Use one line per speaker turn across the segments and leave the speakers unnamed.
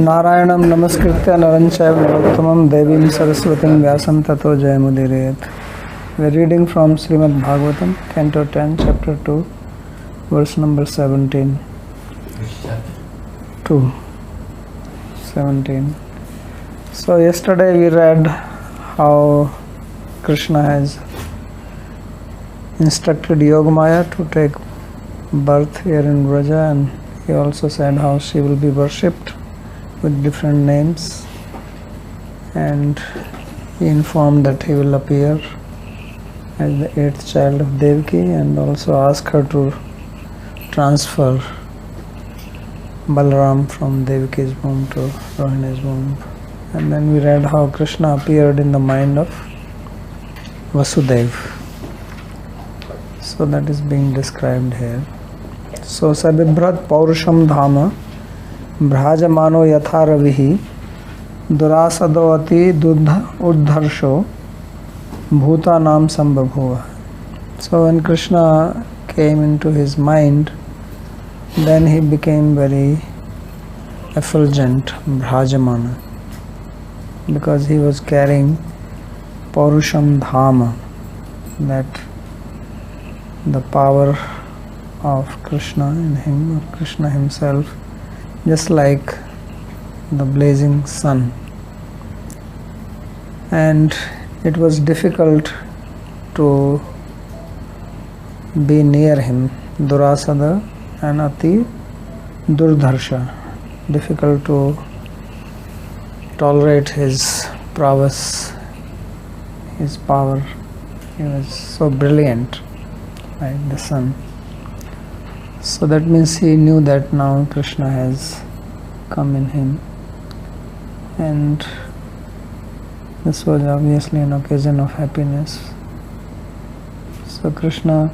Narayanam namaskritya naram chaiva narottamam devim saraswatim vyasam tato jayamudirayat. We are reading from Srimad Bhagavatam, Canto 10, Chapter 2, verse number 17. 2. 17. So yesterday we read how Krishna has instructed Yogamaya to take birth here in Vraja, and he also said how she will be worshipped with different names, and he informed that he will appear as the 8th child of Devaki and also ask her to transfer Balaram from Devaki's womb to Rohini's womb. And then we read how Krishna appeared in the mind of Vasudeva. So that is being described here. So Sabibhrat Paurusham Dhama Bhrajamano Yatha Ravihi Durasadavati Uddharsho Bhutanam Sambhabhuva. So when Krishna came into his mind, then he became very effulgent, Bhrajamana, because he was carrying Paurusham Dhama, that the power of Krishna in him, or Krishna himself, just like the blazing sun. And it was difficult to be near him, Durasada and Ati Durdharsha, difficult to tolerate his prowess, his power. He was so brilliant, like the sun. So that means he knew that now Krishna has come in him, and this was obviously an occasion of happiness. So Krishna,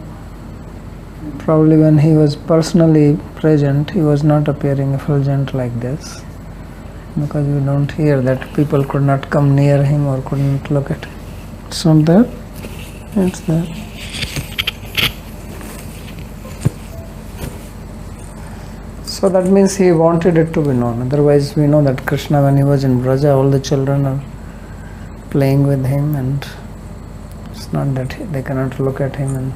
probably when he was personally present, he was not appearing effulgent like this, because we don't hear that people could not come near him or could not look at him. It's not there? It's there. So that means he wanted it to be known. Otherwise we know that Krishna, when he was in Vraja, all the children are playing with him, and it's not that they cannot look at him and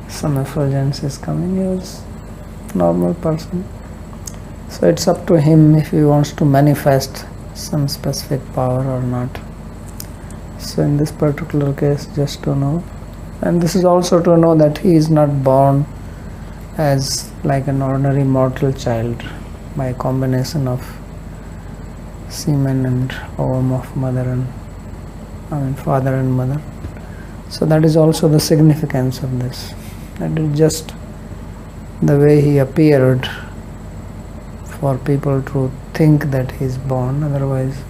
some effulgence is coming. He was a normal person. So it's up to him if he wants to manifest some specific power or not. So in this particular case, just to know. And this is also to know that he is not born as like an ordinary mortal child by a combination of semen and ovum of father and mother. So that is also the significance of this. That is just the way he appeared for people to think that he is born, otherwise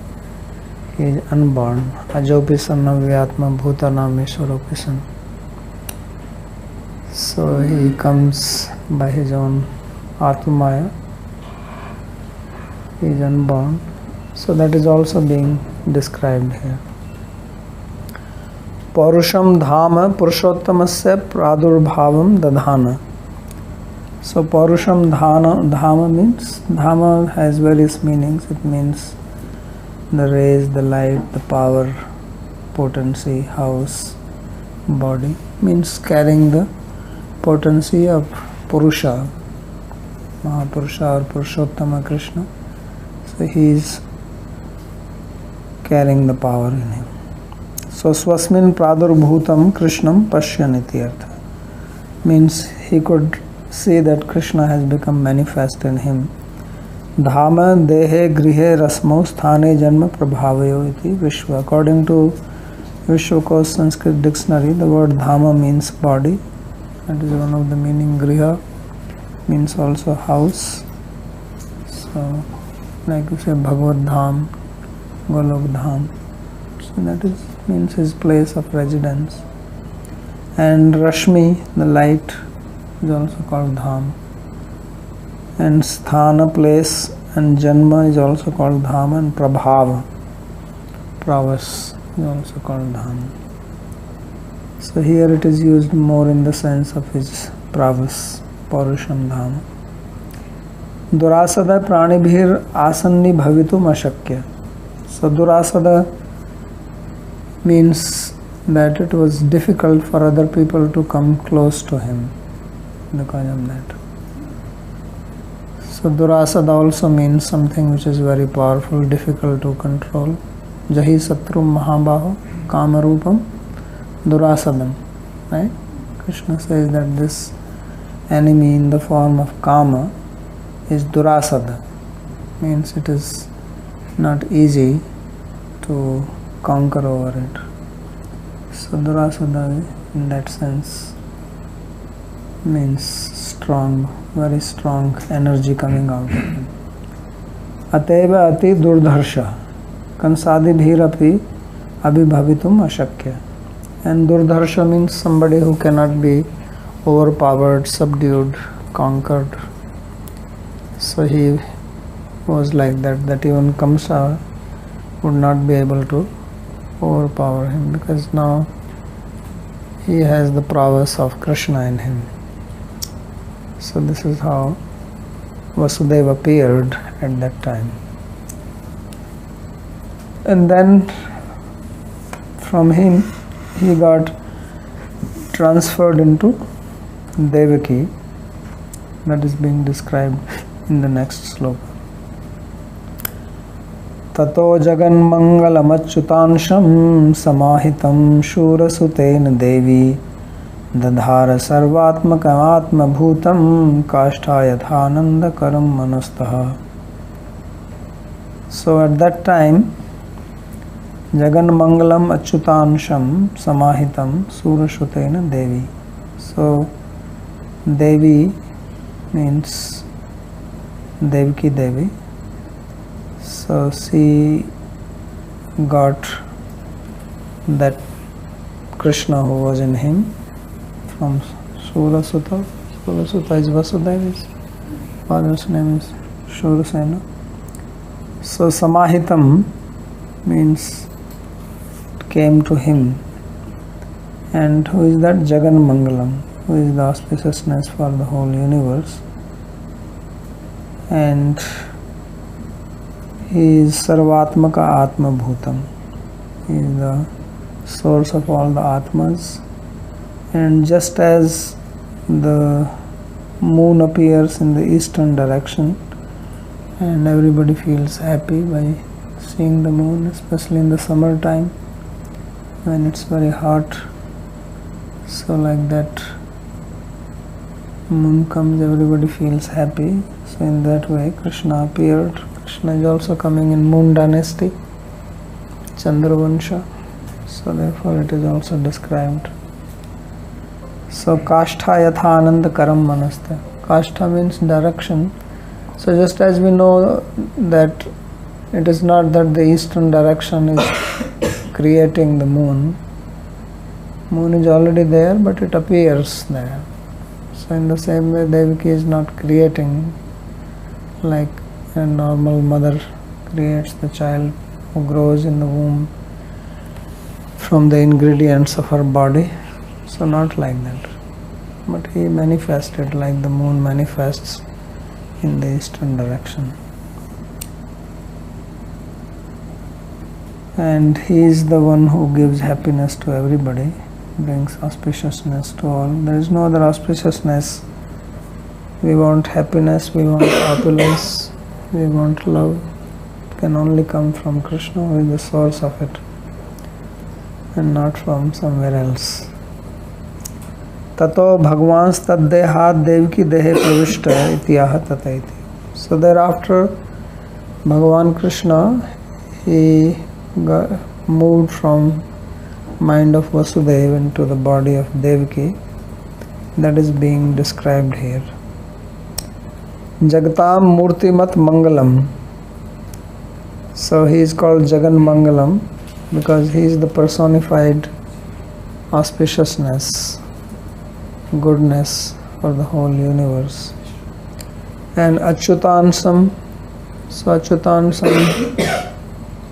he is unborn. Ajopisan navyatma bhutanam ishwaropisan. So he comes by his own Atmaya. He is unborn. So that is also being described here. Paurusham dhama purushottamasya pradurbhavam dadhana. So Paurusham dhama means, dhama has various meanings. It means the rays, the light, the power, potency, house, body. Means carrying the potency of Purusha, Mahapurusha or Purushottama Krishna. So he is carrying the power in him. So Swasmin Pradurbhutam Krishnam Pashyaniti Artha. Means he could see that Krishna has become manifest in him. Dhama Dehe Grihe Rasmo Sthane Janma Prabhavayo iti Vishwa. According to Vishwakosh Sanskrit dictionary, the word Dhama means body. That is one of the meaning. Griha means also house. So like you say Bhagavad Dham, Golok Dham. So that is means his place of residence. And Rashmi, the light, is also called Dham. And Sthana, place, and Janma is also called Dham, and Prabhava, prowess, is also called Dham. So here it is used more in the sense of his prowess, Parusham Dhama. Durasada pranibhir asanni bhavitum ashakya. So Durasada means that it was difficult for other people to come close to him because of that. So Durasada also means something which is very powerful, difficult to control. Jahi Satrum Mahabaho Kamarupam Durasadam. Right? Krishna says that this enemy in the form of Kama is Durasada. Means it is not easy to conquer over it. So Durasada in that sense means strong, very strong energy coming out of him. Ateva ati durdharsha kansadi bhirapi abhibhavitum ashakya. And durdharsha means somebody who cannot be overpowered, subdued, conquered. So he was like that, that even Kamsa would not be able to overpower him, because now he has the prowess of Krishna in him. So this is how Vasudeva appeared at that time. And then from him he got transferred into Devaki, that is being described in the next sloka. Tato jagan mangalamachyutansham samahitam shurasutena devi dadhara sarvatmakam atmabhutam kashtayathananda karam manastaha. So at that time Jagan Mangalam Achyutansham Samahitam Surashutena Devi. So Devi means Devaki Devi. So she got that Krishna who was in him from Surasuta. Surasuta is Vasudeva's father's name is Shurasena. So Samahitam means came to him. And who is that? Jagan Mangalam, who is the auspiciousness for the whole universe. And he is Sarvatmaka Atma Bhutam. He is the source of all the Atmas. And just as the moon appears in the eastern direction and everybody feels happy by seeing the moon, especially in the summer time when it's very hot, so like that moon comes, everybody feels happy. So in that way Krishna appeared. Krishna is also coming in moon dynasty, Chandravansha, so therefore it is also described. So Kashtha Yathananda Karam Manasta. Kashtha means direction. So just as we know that it is not that the eastern direction is creating the moon. Moon is already there, but it appears there. So in the same way Devaki is not creating like a normal mother creates the child who grows in the womb from the ingredients of her body. So not like that. But he manifested like the moon manifests in the eastern direction. And he is the one who gives happiness to everybody, brings auspiciousness to all. There is no other auspiciousness. We want happiness, we want opulence, we want love. It can only come from Krishna, who is the source of it, and not from somewhere else. Tato Bhagwan Taddehat Devaki Dehe Pravishta Ityaha Tataiti. So thereafter Bhagavan Krishna, he moved from mind of Vasudeva into the body of Devaki. That is being described here. Jagatam Murtimat Mangalam. So he is called Jagan Mangalam because he is the personified auspiciousness, goodness for the whole universe. And Achyutansam. So Achyutansam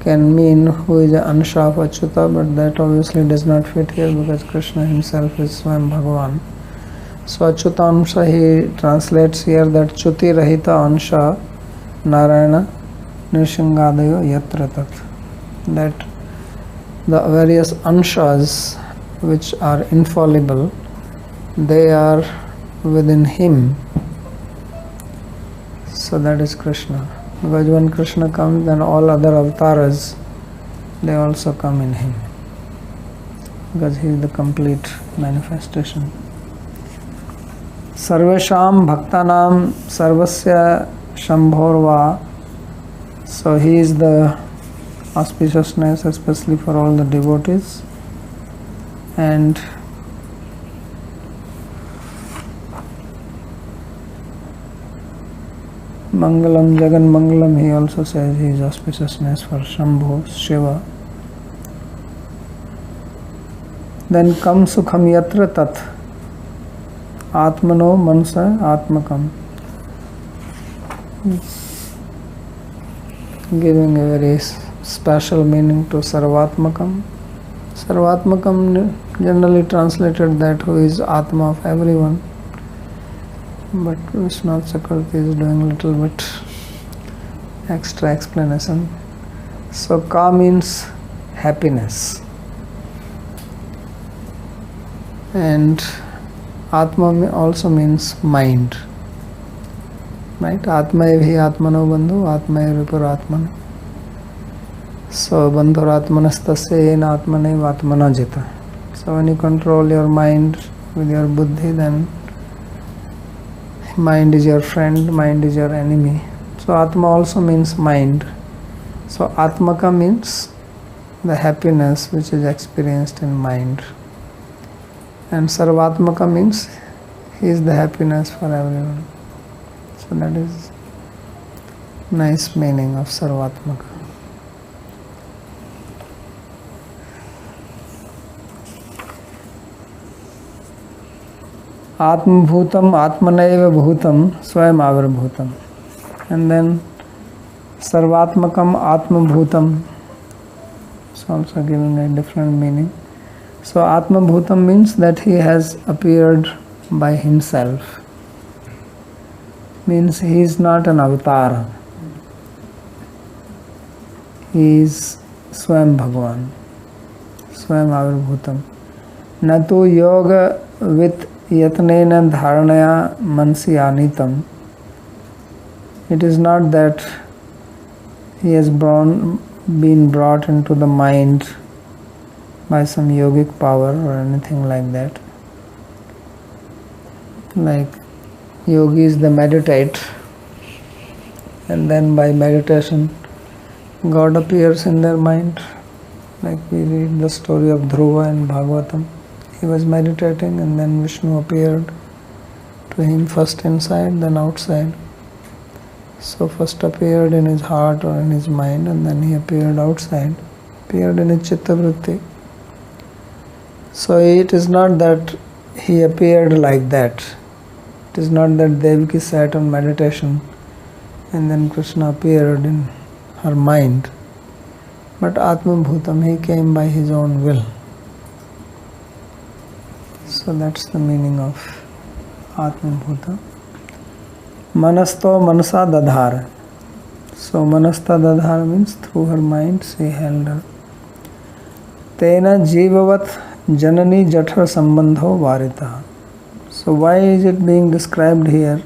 can mean who is an Ansha of Achyuta, but that obviously does not fit here because Krishna himself is Swayam Bhagavan. So Achyuta Ansha, he translates here that Chuti Rahita Ansha Narayana Nirshingadayo Yatra Tat. That the various Anshas which are infallible, they are within him. So that is Krishna. Because when Krishna comes, then all other avatars, they also come in him. Because he is the complete manifestation. Sarvesham Bhaktanam Sarvasya Shambhorva. So he is the auspiciousness, especially for all the devotees. And Mangalam, Jagan Mangalam, he also says he is auspiciousness for Shambhu, Shiva. Then Kam Sukham Yatra Tat Atmano Mansa Atmakam. Giving a very special meaning to Sarvatmakam. Sarvatmakam generally translated that who is Atma of everyone. But Vishwanath Chakravarti is doing a little bit extra explanation. So Ka means happiness. And Atma also means mind. Right? Atma evi Atmano Bandhu, Atma evi Puratmana. So Bandhur Atmanastasya ena Atmane Atmana Jita. So when you control your mind with your buddhi, then mind is your friend, mind is your enemy. So Atma also means mind. So Atmaka means the happiness which is experienced in mind. And Sarvatmaka means he is the happiness for everyone. So that is nice meaning of Sarvatmaka. Atma Bhutam Atmanaiva Bhutam Swayam Avirbhutam. And then Sarvatmakam Atma Bhutam. It's also giving a different meaning. So Atma Bhutam means that he has appeared by himself. Means he is not an avatar. He is Swayam Bhagavan. Swayam Avirbhutam. Natu yoga with Yatnena Dharanaya Mansi Anitam. It is not that he has been brought into the mind by some yogic power or anything like that. Like yogis, they meditate, and then by meditation God appears in their mind. Like we read the story of Dhruva in Bhagavatam. He was meditating and then Vishnu appeared to him, first inside, then outside. So first appeared in his heart or in his mind, and then he appeared outside, appeared in his chitta vritti. So it is not that he appeared like that. It is not that Devaki sat on meditation and then Krishna appeared in her mind. But Atma Bhutam, he came by his own will. So that's the meaning of Atma Bhuta. Manasto Manasa Dadhara. So Manasta Dadhara means through her mind she held her. Tena Jivavat Janani Jathar Sambandho Varita. So why is it being described here?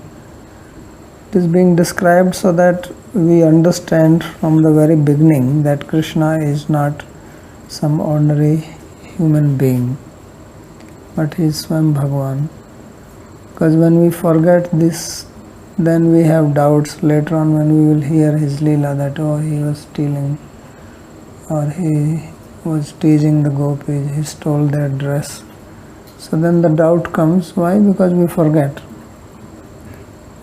It is being described so that we understand from the very beginning that Krishna is not some ordinary human being, but he is Swayam Bhagavan. Because when we forget this, then we have doubts later on when we will hear his Leela that oh, he was stealing or he was teasing the gopis, he stole their dress. So then the doubt comes. Why? Because we forget.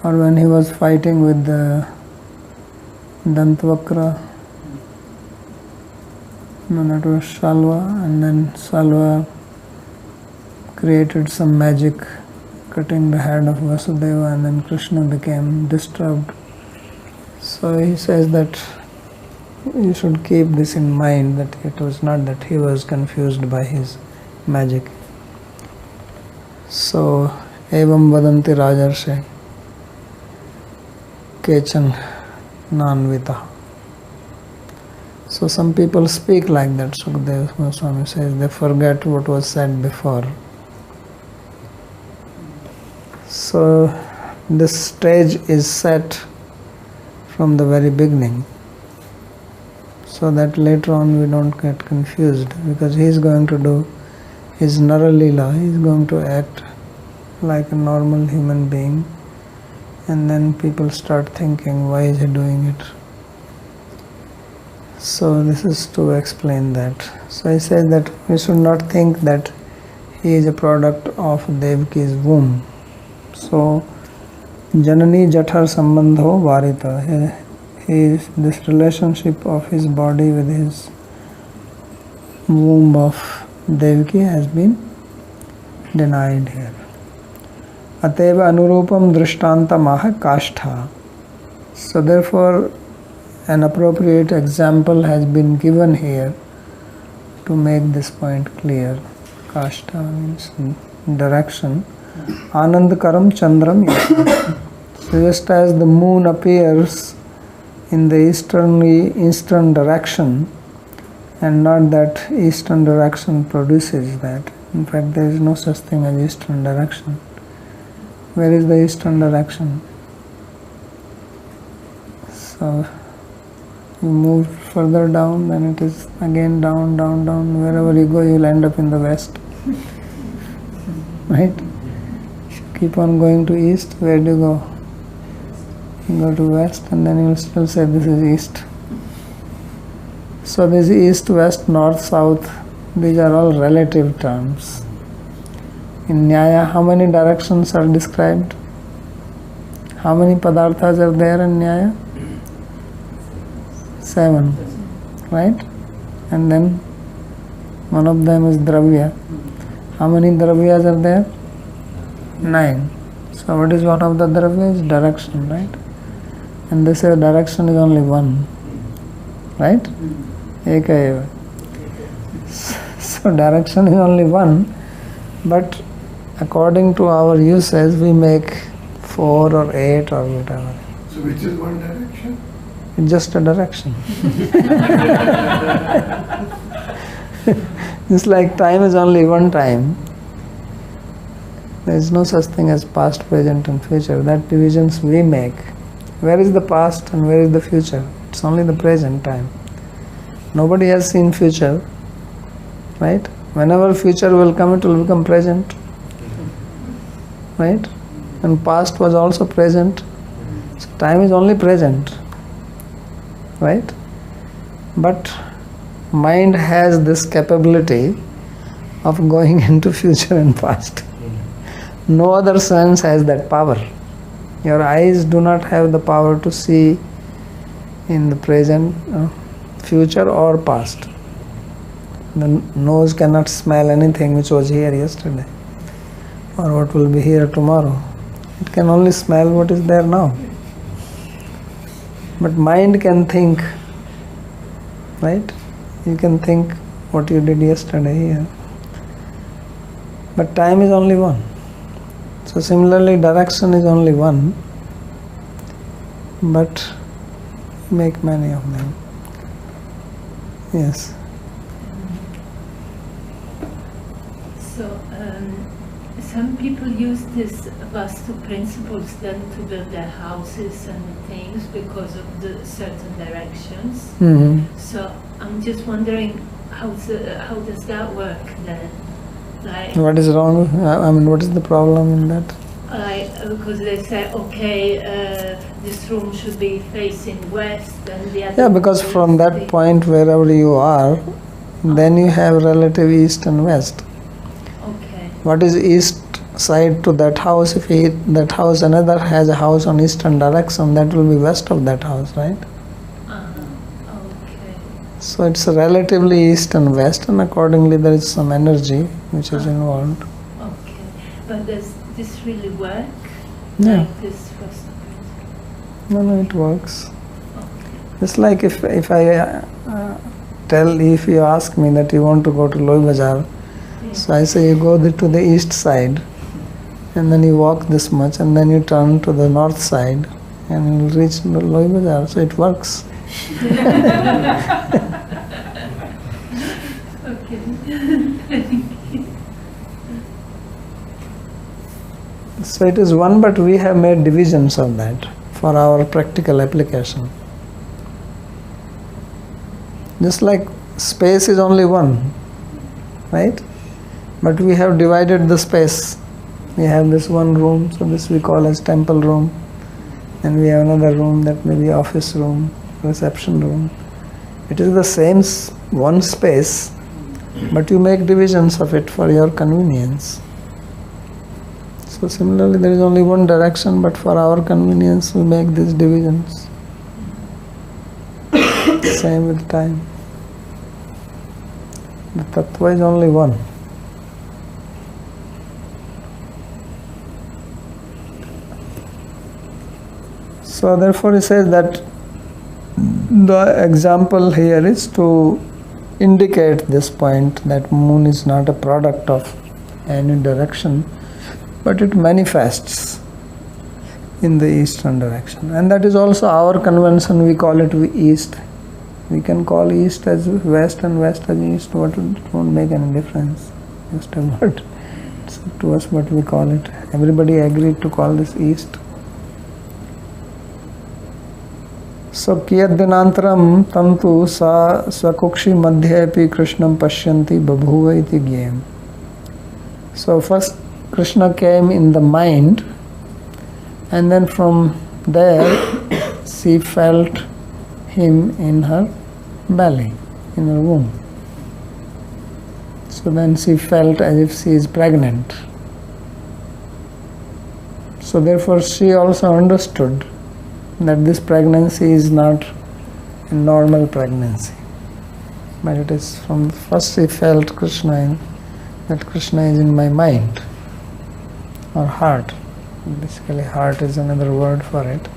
Or when he was fighting with the Dantvakra, no, that was Shalva, and then Shalva created some magic, cutting the head of Vasudeva, and then Krishna became disturbed. So he says that you should keep this in mind, that it was not that he was confused by his magic. So Evam vadanti rajarshe kechan nanvita. So some people speak like that. Sukadeva Goswami says they forget what was said before. So this stage is set from the very beginning, so that later on we don't get confused, because he is going to do his Naralila, he is going to act like a normal human being, and then people start thinking, why is he doing it? So this is to explain that. So I say that we should not think that he is a product of Devaki's womb. So Janani Jathar Sambandho Varita, this relationship of his body with his womb of Devaki has been denied here. Ateva Anurupam Drishtanta Maha Kashtha. So therefore an appropriate example has been given here to make this point clear. Kashtha means direction. Anandakaram Chandram Yasam. So just as the moon appears in the eastern direction, and not that eastern direction produces that. In fact, there is no such thing as eastern direction. Where is the eastern direction? So you move further down, then it is again down, down, down. Wherever you go, you will end up in the west. Right? If you keep on going to east, where do you go? You go to west, and then you will still say this is east. So this east, west, north, south, these are all relative terms. In Nyaya, how many directions are described? How many padarthas are there in Nyaya? 7, right? And then one of them is Dravya. How many Dravyas are there? 9. So what is one of the Dravyas? Direction, right? And they say direction is only one, right? Eka eva. So direction is only one, but according to our usage we make 4 or 8 or whatever.
So which is one direction?
It's just a direction. It's like time is only one time. There is no such thing as past, present and future. That divisions we make. Where is the past and where is the future? It's only the present time. Nobody has seen future, right? Whenever future will come, it will become present, right? And past was also present. So time is only present, right? But mind has this capability of going into future and past. No other sense has that power. Your eyes do not have the power to see in the present, future or past. The nose cannot smell anything which was here yesterday or what will be here tomorrow. It can only smell what is there now. But mind can think, right? You can think what you did yesterday here. But time is only one. So similarly, direction is only one, but make many of them. Yes.
So some people use these Vastu principles then to build their houses and things because of the certain directions.
Mm-hmm.
So I'm just wondering how does that work then? Like,
what is wrong? I mean, what is the problem in that?
Because they say, okay, this room should be facing west, and the other.
Yeah, because from that point, wherever you are, then you have relative east and west.
Okay.
What is east side to that house? If that house, another has a house on eastern direction, that will be west of that house, right?
Okay.
So it's relatively east and west, and accordingly there is some energy which is involved.
Okay. But does this really work?
Yeah.
Like this first principle?
No, it works.
Okay.
It's like if you ask me that you want to go to Loi Bazaar,
Yeah.
so I say you go to the east side, and then you walk this much, and then you turn to the north side, and you'll reach Loy Bazaar. So it works. So it is one, but we have made divisions of that for our practical application. Just like space is only one, right? But we have divided the space. We have this one room, so this we call as temple room. And we have another room that may be office room, reception room. It is the same one space, but you make divisions of it for your convenience. So similarly, there is only one direction, but for our convenience we make these divisions. Same with time. The tattva is only one. So therefore he says that the example here is to indicate this point that moon is not a product of any direction, but it manifests in the eastern direction. And that is also our convention, we call it east. We can call east as west and west as east, it won't make any difference. Just a word. It's up to us what we call it. Everybody agreed to call this east. So kiyad dinantaram tantu sa swakukshi madhyapi krishnam pashyanti babhuva iti gyam. So first Krishna came in the mind, and then from there she felt him in her belly, in her womb. So then she felt as if she is pregnant. So therefore she also understood that this pregnancy is not a normal pregnancy, but it is from first she felt Krishna, that Krishna is in my mind or heart. Basically heart is another word for it.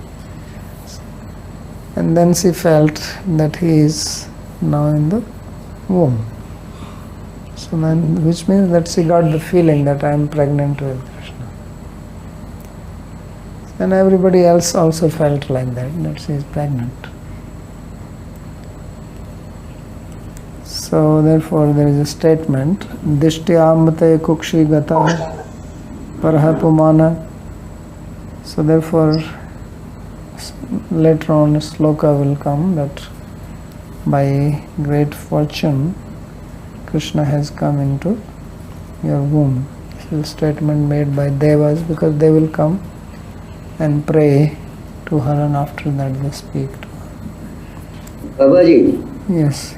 And then she felt that he is now in the womb. So then, which means that she got the feeling that I am pregnant with Krishna. And everybody else also felt like that she is pregnant. So therefore there is a statement, Dishtyamate kukshi gata parhapumana. So therefore later on a sloka will come that by great fortune Krishna has come into your womb. This is a statement made by devas, because they will come and pray to her, and after that they speak to her.
Babaji.
Yes.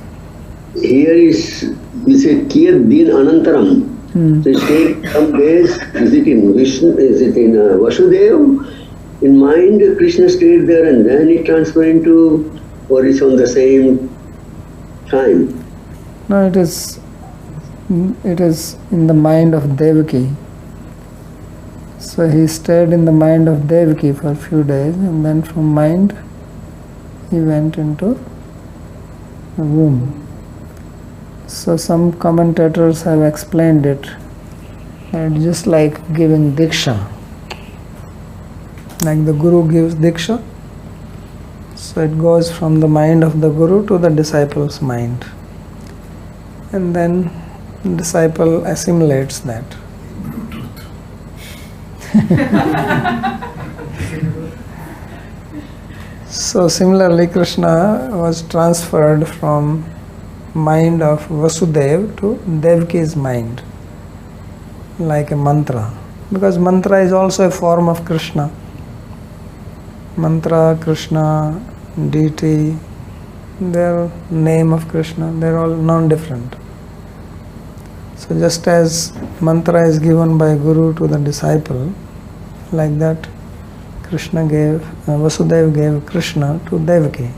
Here is, we say, Kiyad Din Anantaram. So it takes some days. Is it in Vishnu? Is it in Vasudev? In mind, Krishna stayed there and then it transferred into, or it's on the same time?
No, it is in the mind of Devaki. So he stayed in the mind of Devaki for a few days, and then from mind he went into the womb. So some commentators have explained it, and just like giving Diksha, like the Guru gives Diksha, so it goes from the mind of the Guru to the disciple's mind, and then the disciple assimilates that. So similarly Krishna was transferred from mind of Vasudev to Devaki's mind, like a mantra, because mantra is also a form of Krishna. Mantra, Krishna, deity, they are name of Krishna, they are all non-different. So just as mantra is given by Guru to the disciple, like that Vasudeva gave Krishna to Devaki,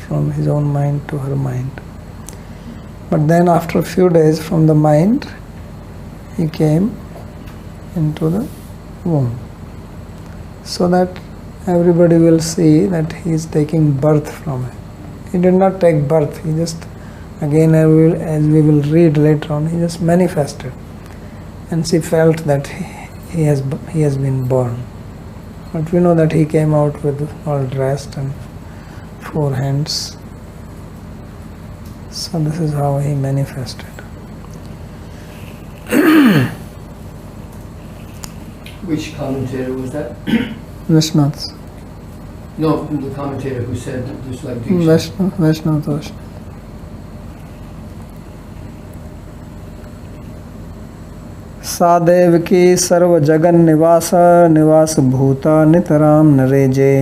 from his own mind to her mind. But then after a few days from the mind, he came into the womb, so that everybody will see that he is taking birth from it. He did not take birth, he just, again as we will read later on, he just manifested. And she felt that he has been born. But we know that he came out with all dressed and 4 hands. So this is how he manifested.
Which commentator was that?
Vishnu's.
No, the commentator who said that there's like Diksha.
Vishnu Tosh. सा देवकी सर्व जगन निवास भूता नितराम नरेजे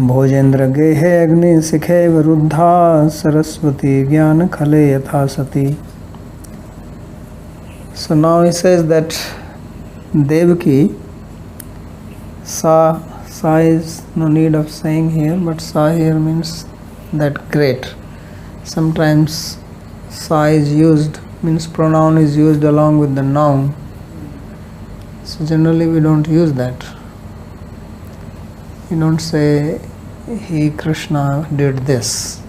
भोजेन्द्र गेहे अग्नि सिखे वरुद्धा सरस्वती ज्ञान खले यथा सती. So now he says that Devaki, Sa is no need of saying here, but Sa here means that great. Sometimes Sa is used, means pronoun is used along with the noun. So generally we don't use that. You don't say he Krishna did this.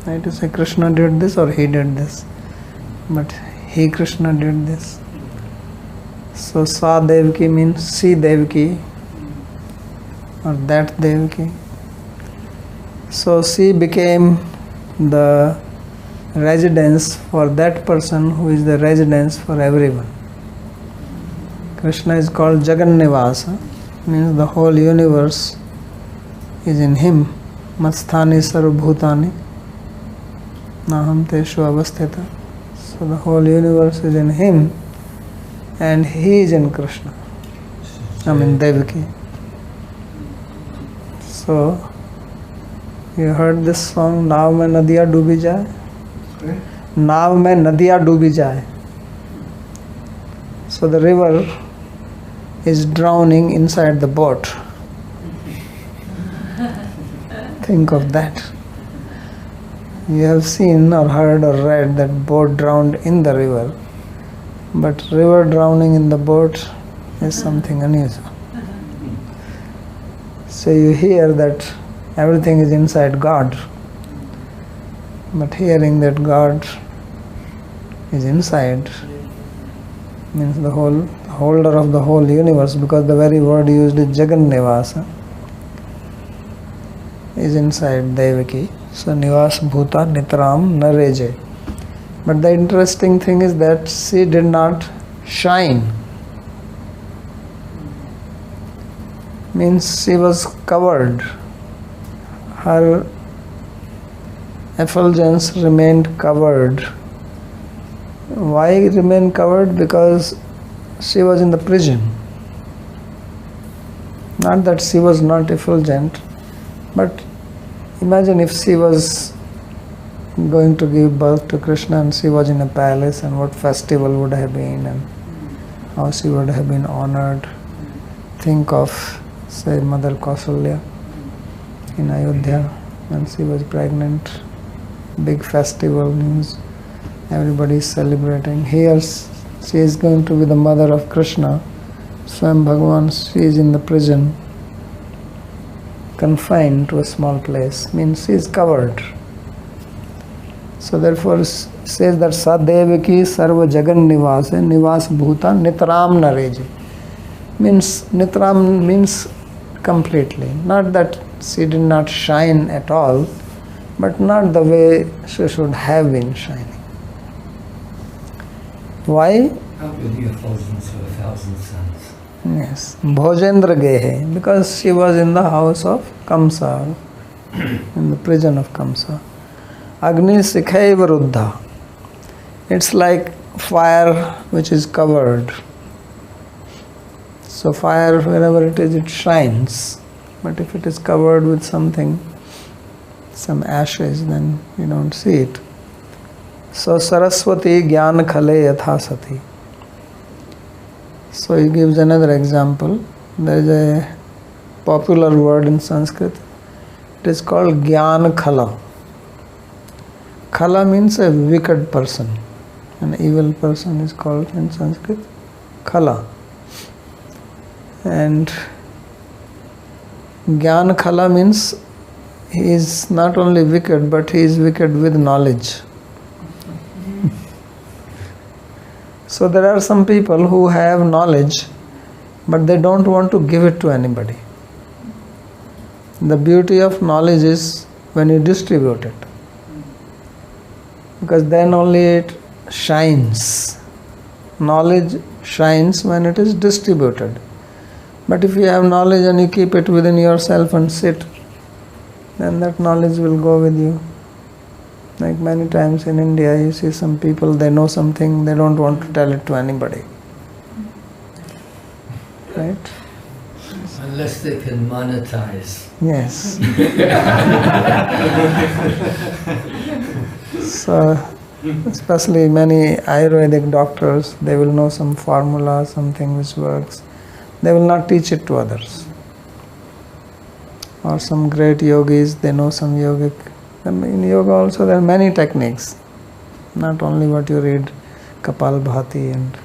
Right? You say Krishna did this or he did this. But he Krishna did this. So Sa Devaki means she Devaki or that Devaki. So she became the residence for that person who is the residence for everyone. Krishna is called Jagannivasa, means the whole universe is in him. Matsthani sarvabhutani naham teshu avasthita. So the whole universe is in him and he is in Krishna. I mean Devaki. So you heard this song, Naav mein nadiya doobi jaye? Naav mein nadiya doobi jaye. So the river is drowning inside the boat. Think of that. You have seen or heard or read that boat drowned in the river, but river drowning in the boat is something unusual. So you hear that everything is inside God, but hearing that God is inside means the whole holder of the whole universe, because the very word used is Jagannivasa, is inside Devaki. So Nivas Bhuta Nitram Nareje. But the interesting thing is that she did not shine. Means she was covered. Her effulgence remained covered. Why remain covered? Because she was in the prison. Not that she was not effulgent, but imagine if she was going to give birth to Krishna and she was in a palace, and what festival would have been and how she would have been honored. Think of, say, Mother Kausalya in Ayodhya when she was pregnant. Big festival means everybody is celebrating. Here she is going to be the mother of Krishna. Swam Bhagavan, she is in the prison, confined to a small place, means she is covered. So therefore says that Sa Devaki Sarva Jagan Nivas Bhuta Nitram Nareji. Means Nitram means completely. Not that she did not shine at all, but not the way she should have been shining. Why?
How could the effulgence of 1,000 suns?
Yes, Bhojendra Gehe, because she was in the house of Kamsa, in the prison of Kamsa. Agni Sikhaiva Ruddha. It's like fire which is covered. So fire, wherever it is, it shines. But if it is covered with something, some ashes, then you don't see it. So Saraswati Jnana Khale Yatha Sati. So he gives another example. There is a popular word in Sanskrit. It is called Jnana Khala. Khala means a wicked person. An evil person is called in Sanskrit Khala. And Jnana Khala means he is not only wicked, but he is wicked with knowledge. So there are some people who have knowledge, but they don't want to give it to anybody. The beauty of knowledge is when you distribute it, because then only it shines. Knowledge shines when it is distributed. But if you have knowledge and you keep it within yourself and sit, then that knowledge will go with you. Like many times in India, you see some people, they know something, they don't want to tell it to anybody. Right?
Unless they can monetize.
Yes. So, especially many Ayurvedic doctors, they will know some formula, something which works. They will not teach it to others. Or some great yogis, they know some yogic. In yoga also there are many techniques. Not only what you read, Kapalbhati and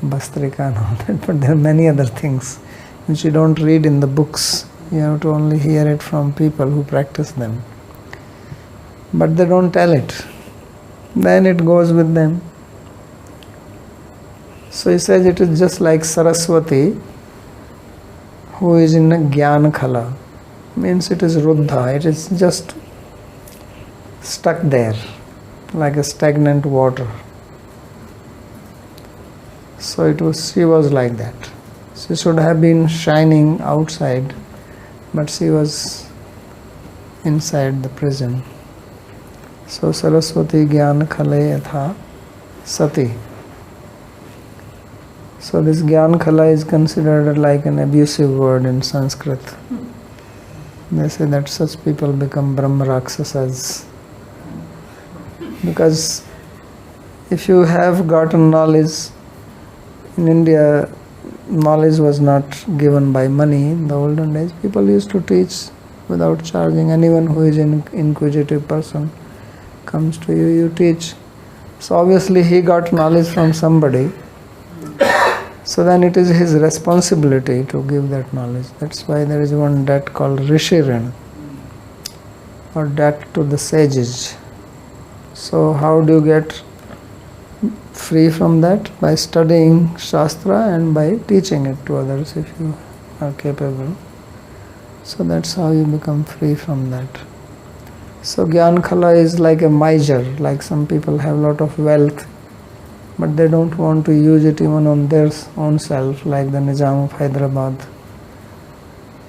Bastrika and all that, but there are many other things which you don't read in the books. You have to only hear it from people who practice them. But they don't tell it. Then it goes with them. So he says it is just like Saraswati, who is in a Gyan Khala. Means it is Ruddha, it is just stuck there, like a stagnant water. So she was like that. She should have been shining outside, but she was inside the prison. So Saraswati Gyan Khale Yatha Sati. So this Gyan Khala is considered like an abusive word in Sanskrit. They say that such people become Brahma Rakshasas. Because if you have gotten knowledge, in India, knowledge was not given by money. In the olden days, people used to teach without charging. Anyone who is an inquisitive person comes to you, you teach. So obviously he got knowledge from somebody. So then it is his responsibility to give that knowledge. That's why there is one debt called Rishiran, or debt to the sages. So how do you get free from that? By studying Shastra and by teaching it to others if you are capable. So that's how you become free from that. So Gyan Khala is like a miser, like some people have a lot of wealth, but they don't want to use it even on their own self, like the Nizam of Hyderabad.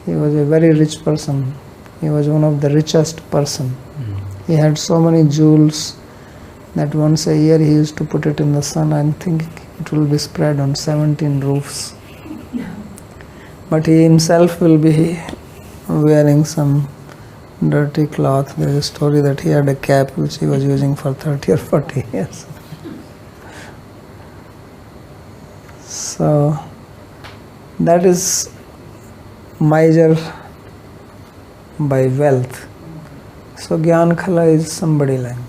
He was a very rich person. He was one of the richest person. He had so many jewels that once a year he used to put it in the sun and think it will be spread on 17 roofs. But he himself will be wearing some dirty cloth. There is a story that he had a cap which he was using for 30 or 40 years. So that is miser by wealth. So Gyan Khala is somebody like that.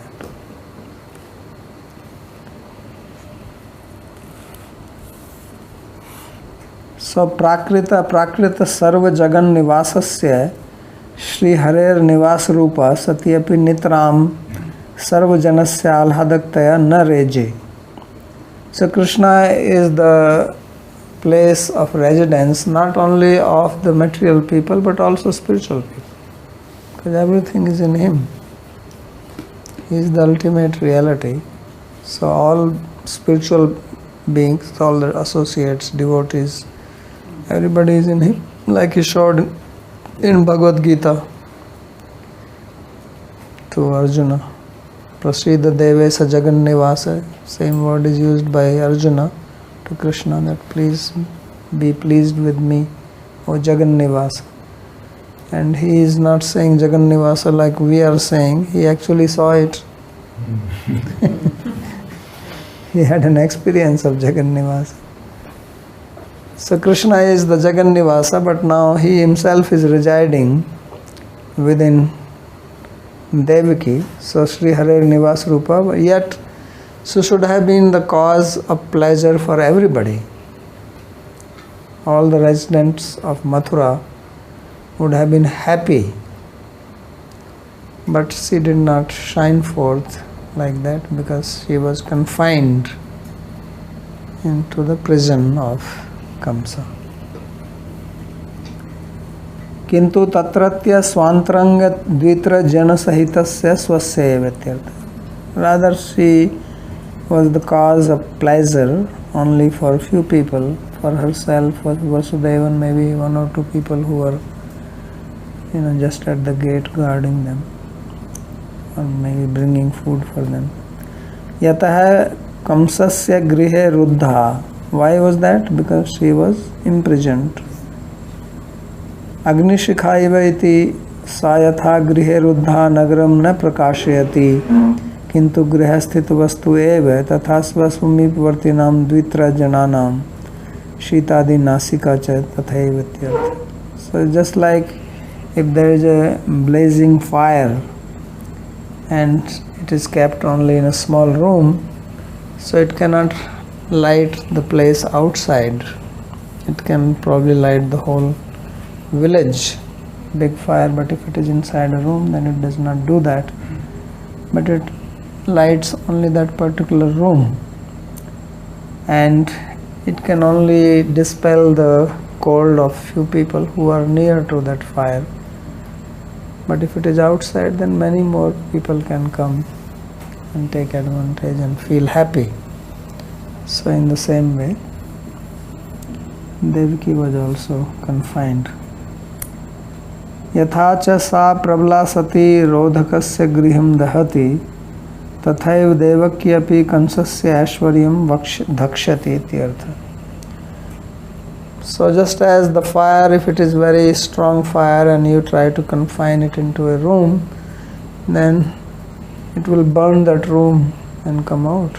So Prakrita Sarva Jagan Nivasasya Shri Harer Nivas Rupa Satyapi Nitram Sarva Janasya Alhadaktaya Na Reje. So Krishna is the place of residence not only of the material people but also spiritual people, because everything is in him. He is the ultimate reality. So all spiritual beings, all the associates, devotees, everybody is in him, like he showed in Bhagavad Gita to Arjuna. Prasida Devesa Jagan Nivasa. Same word is used by Arjuna to Krishna, that please be pleased with me, O Jagan Nivasa. And he is not saying Jagan Nivasa like we are saying, he actually saw it. He had an experience of Jagan Nivasa. So Krishna is the Jagan Nivasa, but now he himself is residing within Devaki. So Sri Harer Nivas Rupa, yet so should have been the cause of pleasure for everybody. All the residents of Mathura would have been happy, but she did not shine forth like that because she was confined into the prison of Kamsa. किंतु तत्रत्य स्वांतरंग द्वित्र जन सहितस्य स्वस्य एव इत्यर्थः. Rather she was the cause of pleasure only for few people. For herself, for Vasudevan, maybe one or two people who were, just at the gate guarding them, or maybe bringing food for them. Yatah Kamsasya grihe ruddha. Why was that? Because she was imprisoned. Agnishikha iva iti sayatha grihe ruddha nagaram na prakashayati. किंतु गृहस्थित वस्तु एव तथा स्वसमीपवर्तिनां द्वित्र जनानां शीतादि नासिका च तथैव इत्यर्थ. So just like if there is a blazing fire and it is kept only in a small room, so it cannot light the place outside. It can probably light the whole village, big fire, but if it is inside a room, then it does not do that. But it lights only that particular room, and it can only dispel the cold of few people who are near to that fire. But if it is outside, then many more people can come and take advantage and feel happy. So in the same way, Devaki was also confined. यथा च सा प्रबला सती रोधकस्य गृहं दहति तथैव देवकी अपि कंसस्य ऐश्वर्यं धक्ष्यति इत्यर्थः. So just as the fire, if it is very strong fire and you try to confine it into a room, then it will burn that room and come out.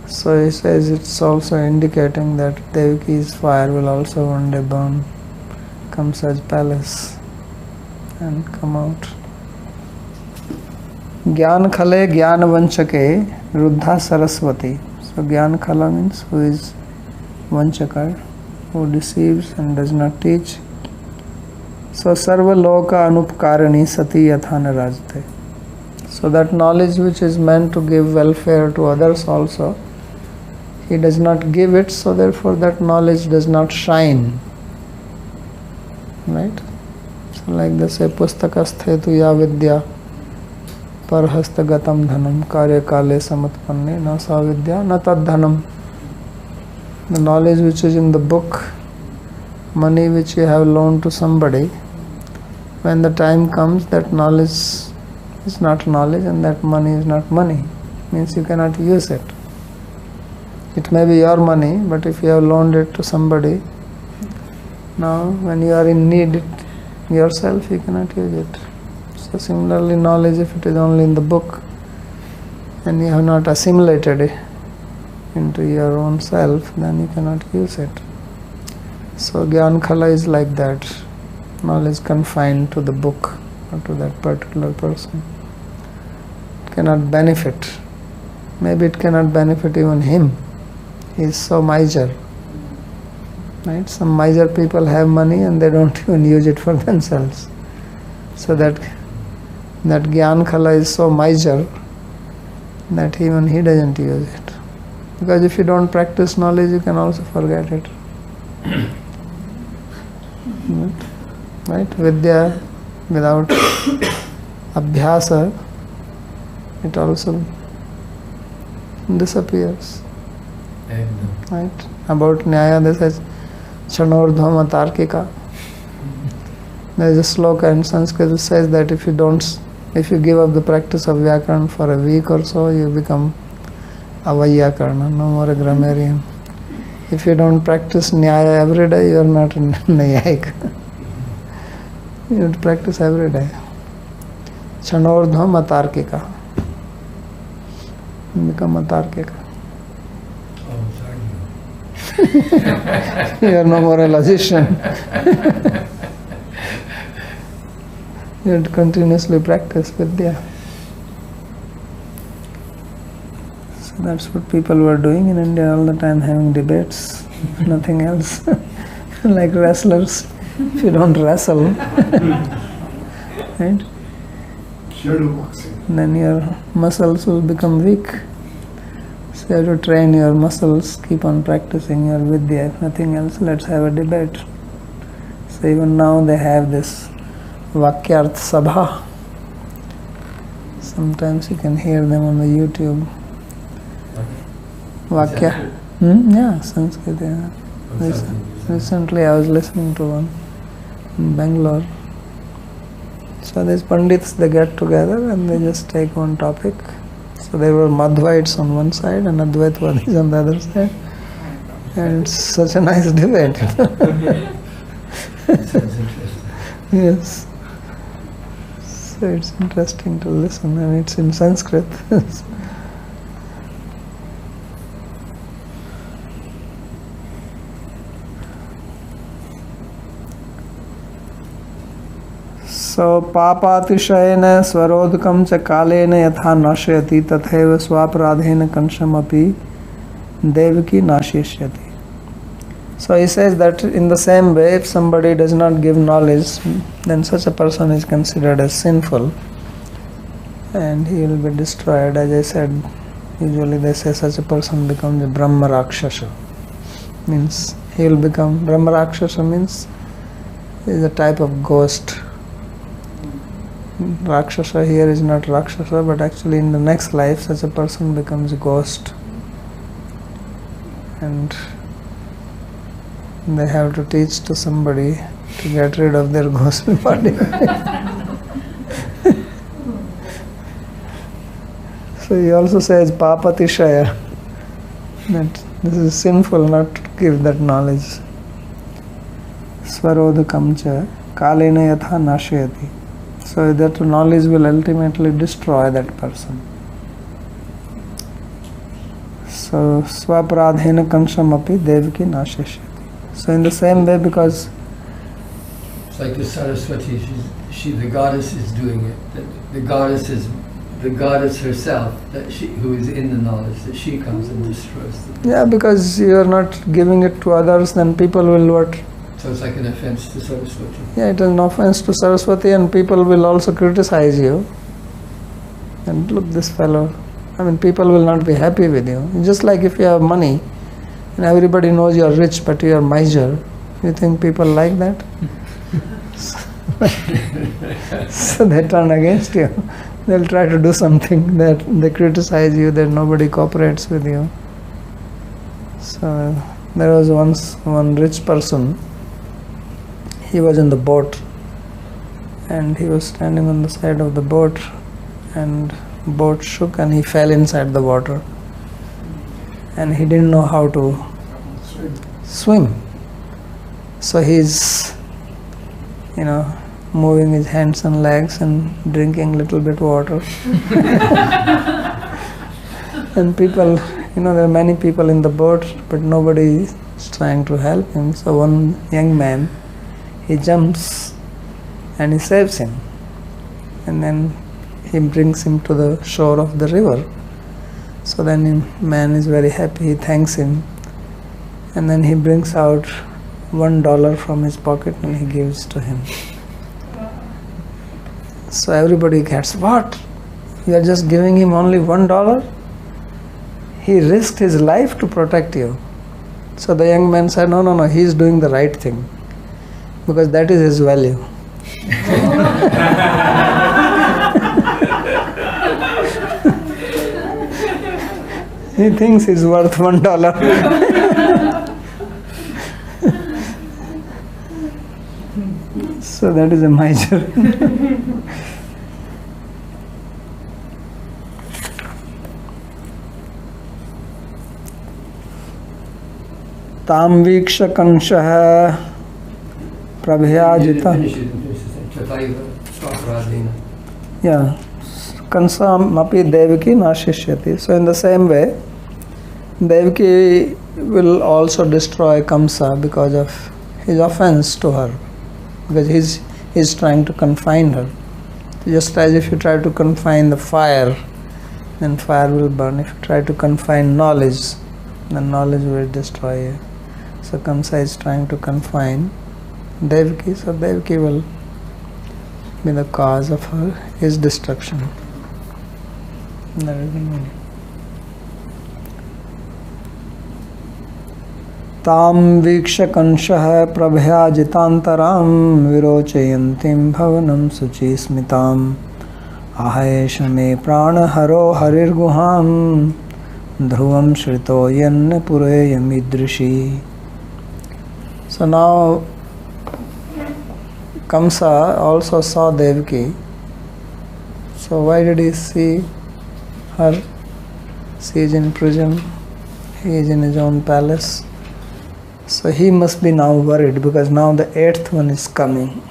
So he says it's also indicating that Devaki's fire will also one day burn Kamsa's palace and come out. Gyan khale gyan vanchake ruddha saraswati. So gyan khala means who is vanchaka, who deceives and does not teach. So sarva loka anupkarani sati yathana rajate. So that knowledge which is meant to give welfare to others also, he does not give it, so therefore that knowledge does not shine. Right? So like they say, pustakasthetu ya vidya parhastagatam dhanam karya kale samatpanne na sa vidya na tad dhanam. The knowledge which is in the book, money which you have loaned to somebody, when the time comes, that knowledge is not knowledge and that money is not money. Means you cannot use it. It may be your money, but if you have loaned it to somebody, now when you are in need it yourself, you cannot use it. So similarly, knowledge, if it is only in the book and you have not assimilated it into your own self, then you cannot use it. So Gyan Khala is like that. Knowledge confined to the book or to that particular person. It cannot benefit. Maybe it cannot benefit even him. He is so miser. Right? Some miser people have money and they don't even use it for themselves. So that Gyan Khala is so miser that even he doesn't use it. Because if you don't practice knowledge, you can also forget it. Right? Vidya without abhyasa, it also disappears. Right? About Nyaya, they say Chanordhama Tarkika. There is a sloka in Sanskrit that says that if you give up the practice of Vyakaran for a week or so, you become a Vaiyakarana, no more a grammarian. If you don't practice Nyaya every day, you are not a Nyayika. You have to practice every day. Chanordhama Tarkika. You become a Tarkika. You are no more a logician. You have to continuously practice Vidya. So that's what people were doing in India all the time, having debates, nothing else. Like wrestlers, if you don't wrestle, right?
Shadow boxing.
Then your muscles will become weak. So you have to train your muscles, keep on practicing your Vidya. If nothing else, let's have a debate. So So even now they have this Vakyarth Sabha. Sometimes you can hear them on the YouTube. Vakya. Yeah, Sanskrit. Yeah. Recently I was listening to one in Bangalore. So these Pandits, they get together and they just take one topic. So there were Madhvaites on one side and Advaitwadis on the other side. And it's such a nice debate. Yes. So it's interesting to listen, and it's in Sanskrit. So papatishayena swarodhakam cha kalena yatha nashayati tatheva swapradhena kanshamapi devaki nashishyati. So he says that in the same way, if somebody does not give knowledge, then such a person is considered as sinful and he will be destroyed. As I said, usually they say such a person becomes a Brahma Rakshasa. Means he will become, Brahma Rakshasa means is a type of ghost. Rakshasa here is not Rakshasa, but actually in the next life such a person becomes a ghost. And they have to teach to somebody to get rid of their ghost body. So he also says papatishaya, that this is sinful not to give that knowledge. Swarodhakam cha kalena yatha nashayati. So that knowledge will ultimately destroy that person. So swapradhena kanshamapi devaki nashishyati. So in the same way, because
it's like the Saraswati, she the goddess is doing it. The goddess is the goddess herself, who is in the knowledge, that she comes and destroys them.
Yeah, because you are not giving it to others, then people will what?
So it's like an offense to Saraswati.
Yeah, it is an offense to Saraswati, and people will also criticize you. And look, this fellow. I mean, people will not be happy with you. Just like if you have money, and everybody knows you are rich, but you are miser. You think people like that? So they turn against you. They'll try to do something that they criticize you, that nobody cooperates with you. So there was once one rich person. He was in the boat, and he was standing on the side of the boat, and boat shook and he fell inside the water. And he didn't know how to swim. So he's, moving his hands and legs and drinking little bit water. And people, there are many people in the boat, but nobody is trying to help him. So one young man, he jumps and he saves him. And then he brings him to the shore of the river. So then the man is very happy, he thanks him. And then he brings out $1 from his pocket and he gives to him. So everybody gets, what? You are just giving him only $1? He risked his life to protect you. So the young man said, no, he is doing the right thing. Because that is his value. He thinks he's worth $1. So that is a miser. Tam viksha kanshah prabhyajita. Yeah. Kansam api devaki nashishyati. So in the same way, Devaki will also destroy Kamsa because of his offense to her. Because he's trying to confine her. Just as if you try to confine the fire, then fire will burn. If you try to confine knowledge, then knowledge will destroy you. So Kamsa is trying to confine Devaki, so Devaki will be the cause of his destruction. That is the meaning. ताम वीक्षकंशः प्रभयाजितांतरां विरोचयन्तीं भवनं शुचिस्मिताम् आहेश मे प्राणहरो हरिर्गुहां ध्रुवं श्रितो यन्न पुरेयमीदृशी. So now Kamsa also saw Devaki. So why did he see her? She is in prison, he is in his own palace. So he must be now worried because now the 8th one is coming.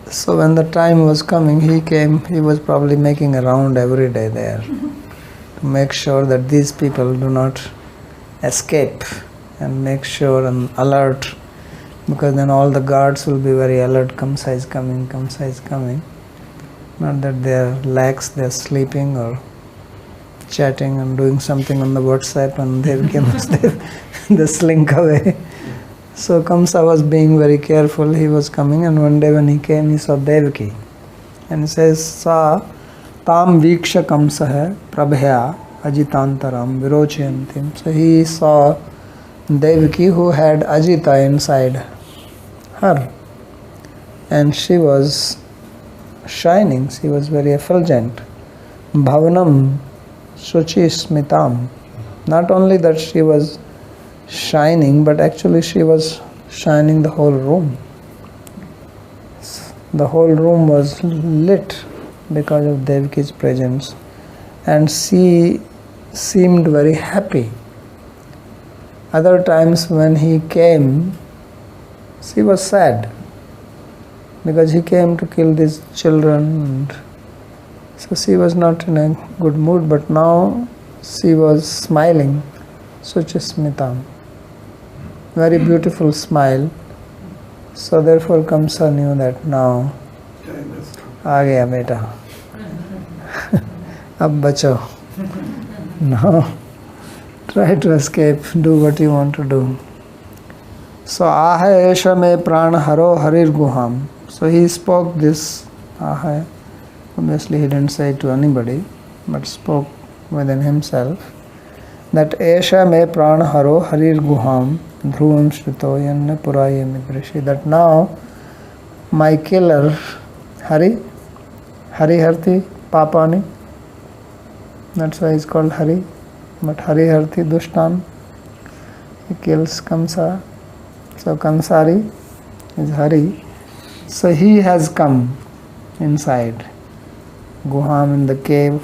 So when the time was coming, he came, he was probably making a round every day there to make sure that these people do not escape and make sure and alert, because then all the guards will be very alert. Kamsa is coming, Kamsa is coming. Not that they are lax, they are sleeping or chatting and doing something on the WhatsApp and they slink away. So Kamsa was being very careful. He was coming, and one day when he came, he saw Devaki. And he says, Sa tam viksha kamsaha prabhaya ajitantaram virochayantim. So he saw Devaki, who had Ajita inside her. And she was shining, she was very effulgent. Bhavanam Suchi Smitam. Not only that she was shining, but actually she was shining the whole room. The whole room was lit because of Devaki's presence, and she seemed very happy. Other times when he came, she was sad because he came to kill these children, and so she was not in a good mood, but now she was smiling. Suchasmitam. Very beautiful smile. So therefore Kamsa knew that now aa gaya beta. Ab bacho. Now try to escape, do what you want to do. So Ahaya Esha me prana haro harir guham. So he spoke this Ahaya. Obviously he didn't say it to anybody, but spoke within himself, that Esha me prana haro harir guham dhruvam shrito yanna purayamidrishi. That now my killer Hari Harti Papani, that's why he's called Hari, but Hari Harti Dushtan, he kills Kamsa. So Kamsari is Hari. So he has come inside Guham, in the cave.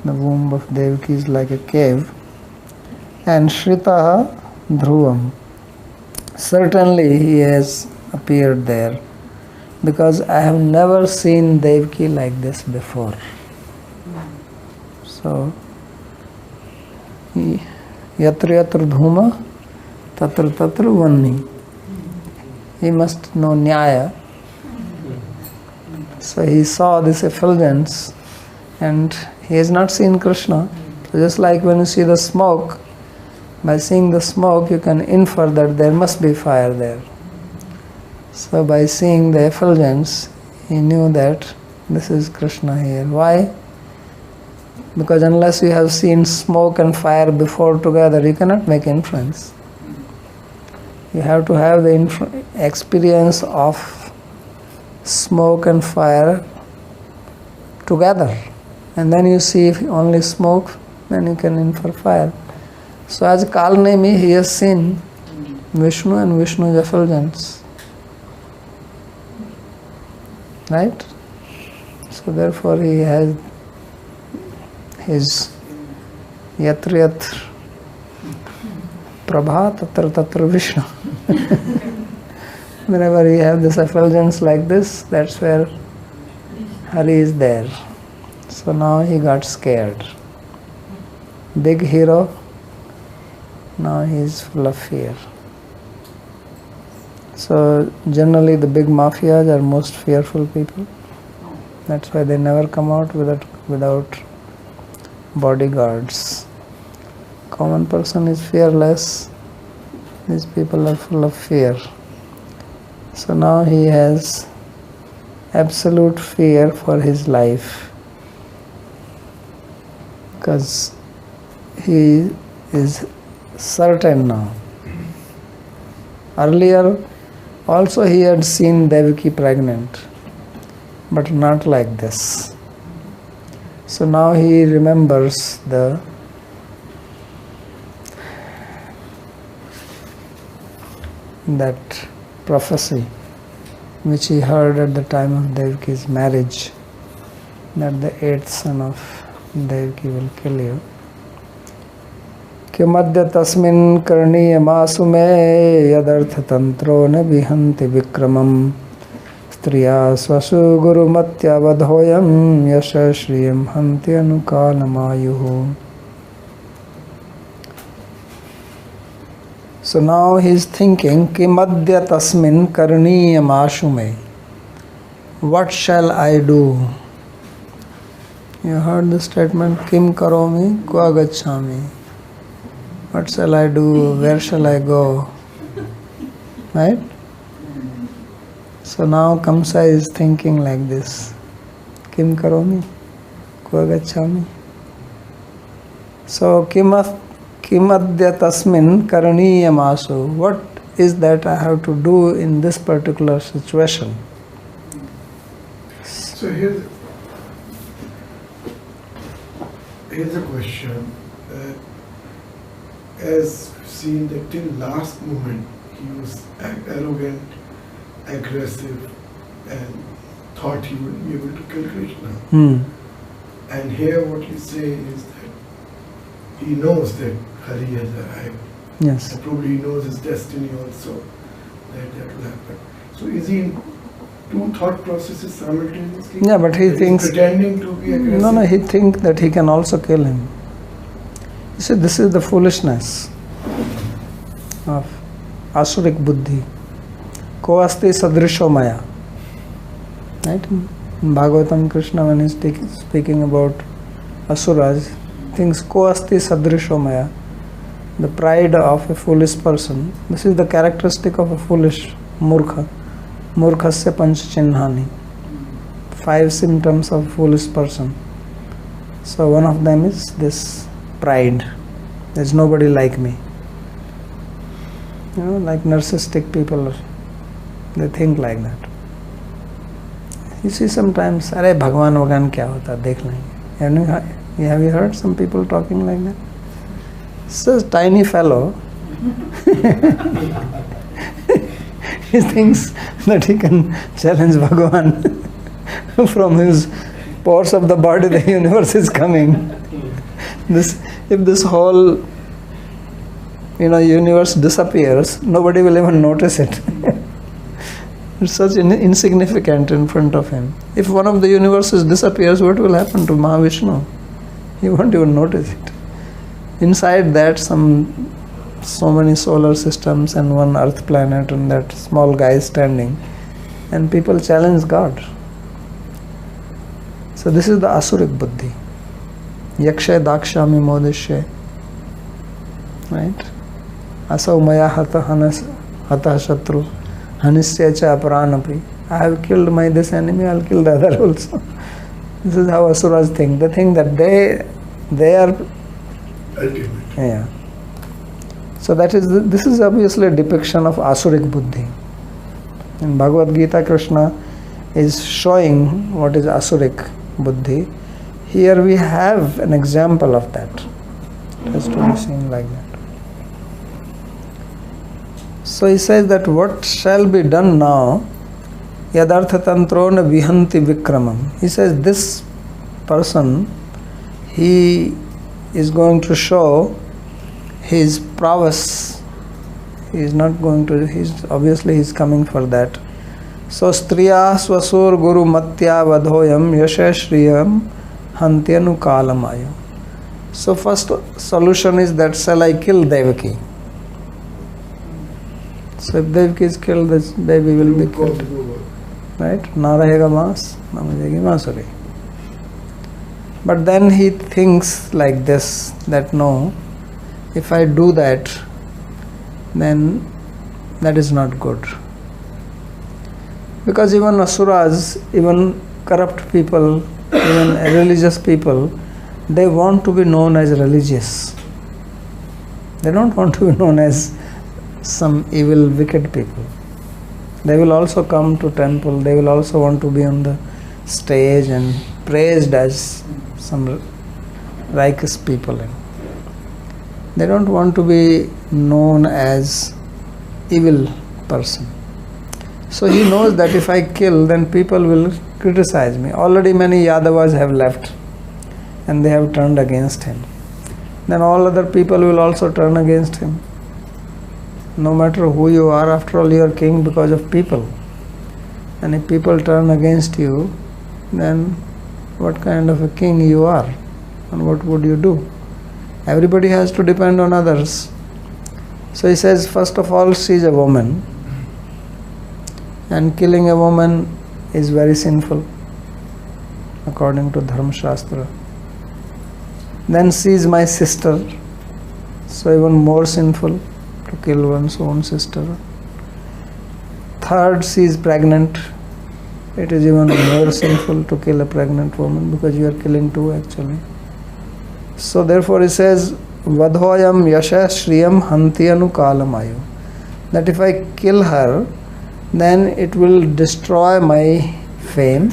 The womb of Devaki is like a cave. And Shritaha Dhruvam. Certainly he has appeared there, because I have never seen Devaki like this before. So yatra yatra dhuma tatra tatra vanni. He must know Nyaya. So he saw this effulgence, and he has not seen Krishna. So just like when you see the smoke, by seeing the smoke you can infer that there must be fire there. So by seeing the effulgence, he knew that this is Krishna here. Why? Because unless you have seen smoke and fire before together, you cannot make inference. You have to have the experience of smoke and fire together, and then you see if only smoke, then you can infer fire. So as Kalnemi, he has seen Vishnu and Vishnu's effulgence, right? So therefore he has his yatra yatra prabha tatra tatra Vishnu. Whenever you have this effulgence like this, that's where Hari is there. So now he got scared. Big hero, now he is full of fear. So generally the big mafias are most fearful people. That's why they never come out without bodyguards. Common person is fearless. These people are full of fear. So now he has absolute fear for his life, because he is certain now. Earlier also he had seen Devaki pregnant, but not like this. So now he remembers that prophecy which he heard at the time of Devaki's marriage, that the 8th son of Devaki will kill you. किमद्य तस्मिन् करणीयमासु मे यदर्थतन्त्रो न विहन्ति विक्रमम् स्त्रिया स्वसु गुरुमत्यावधोऽयं यशश्रियं हन्त्यनुकालमायुः. So now he is thinking, kimadya tasmin karniyamasu me. What shall I do? You heard the statement, kim karomi kva gacchami. What shall I do? Where shall I go? Right? So now Kamsa is thinking like this. Kim karomi kva gacchami. So kimadya tasmin karaniyamasu. What is that I have to do in this particular situation?
So here's a question. As seen that till last moment he was arrogant, aggressive, and thought he would be able to kill Krishna. And here what you say is that he knows that Hari has arrived.
Yes.
And probably he knows his destiny also, that will happen. So is he in two thought processes simultaneously?
Yeah, but he
That
thinks...
he's pretending to be aggressive?
No, he thinks that he can also kill him. You see, this is the foolishness of Asurik Buddhi. Ko asti sadrisho maya. Right? In Bhagavatam, Krishna, when he is speaking about Asuras, thinks ko asti sadrisho maya. The pride of a foolish person. This is the characteristic of a foolish murkha. Murkhasya panchchinnhani. 5 symptoms of a foolish person. So one of them is this pride. There's nobody like me. You know, like narcissistic people, they think like that. You see sometimes, अरे भगवान वगवान क्या होता देख लेंगे. Have you heard some people talking like that? So tiny fellow, he thinks that he can challenge Bhagavan from his pores of the body. The universe is coming. If this whole universe disappears, nobody will even notice it. It's such insignificant in front of him. If one of the universes disappears, what will happen to Mahavishnu? He won't even notice it. Inside that, so many solar systems and one earth planet and that small guy standing, and people challenge God. So this is the Asurik Buddhi. Yakshay dakshami modishya. Right? Asau maya hata shatru hanisya cha aparanapi. I have killed this enemy, I'll kill the other also. This is how Asuras think. They think that they are
ultimate.
Yeah. So this is obviously a depiction of Asurik Buddhi. In Bhagavad Gita, Krishna is showing what is Asurik Buddhi. Here we have an example of that. It has to be seen like that. So he says that what shall be done now? Yadartha tantrona vihanti vikramam. He says this person, he is going to show his prowess. He is not going to, obviously he's coming for that. So striya swasur guru matya vadhoyam yashashriyam hantyanu kalamayu. So first solution is that shall I kill Devaki? So if Devaki is killed, this baby will be killed. Right? Na rahega mas, na bajegi masuri. But then he thinks like this, that no, if I do that, then that is not good. Because even asuras, even corrupt people, even religious people, they want to be known as religious. They don't want to be known as some evil, wicked people. They will also come to temple. They will also want to be on the stage and praised as some righteous people. They don't want to be known as evil person. So he knows that if I kill, then people will criticize me. Already many Yadavas have left and they have turned against him. Then all other people will also turn against him. No matter who you are, after all you are king because of people. And if people turn against you, then what kind of a king you are and what would you do? Everybody has to depend on others. So he says, first of all, she is a woman. And killing a woman is very sinful according to Dharma Shastra. Then she is my sister, so even more sinful to kill one's own sister. Third, she is pregnant. It is even more sinful to kill a pregnant woman because you are killing two actually. So therefore he says, Vadhoyam yasha shriyam hantiyanu kalamayu. That if I kill her, then it will destroy my fame,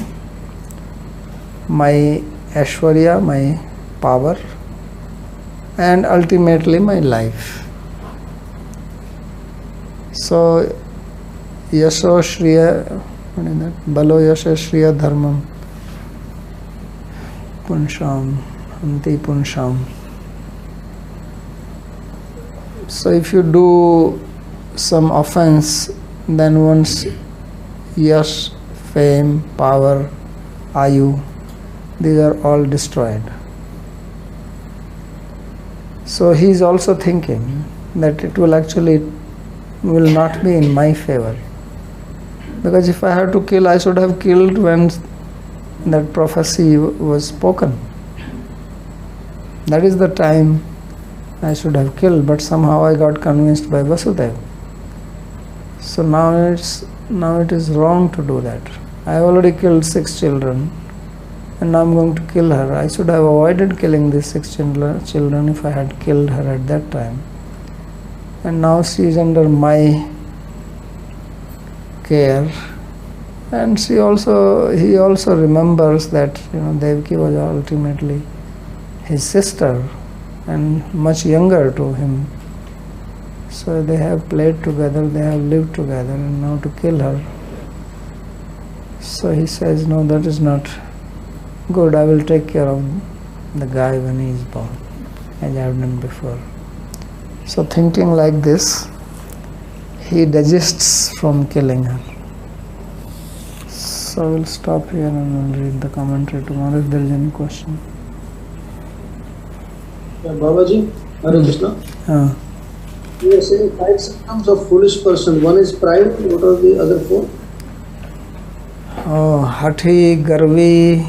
my Aishwarya, my power, and ultimately my life. So, Yasho Shriya, what is that? Balo Yasha Shriya Dharmam, Punsham, Anti Punsham. So, if you do some offense, then one's yash, fame, power, ayu, these are all destroyed. So he is also thinking that it will not be in my favor. Because if I had to kill, I should have killed when that prophecy was spoken. That is the time I should have killed, but somehow I got convinced by Vasudeva. So now it is wrong to do that. I have already killed 6 children and now I am going to kill her. I should have avoided killing these 6 children if I had killed her at that time. And now she is under my care. And he also remembers that Devaki was ultimately his sister and much younger to him. So they have played together, they have lived together, and now to kill her. So he says, no, that is not good. I will take care of the guy when he is born, as I have done before. So thinking like this, he desists from killing her. So we'll stop here and we'll read the commentary tomorrow if there is any question.
Babaji, Hare Krishna. You are saying 5 symptoms of foolish person. One is pride. What are the other 4?
Hati, Garvi,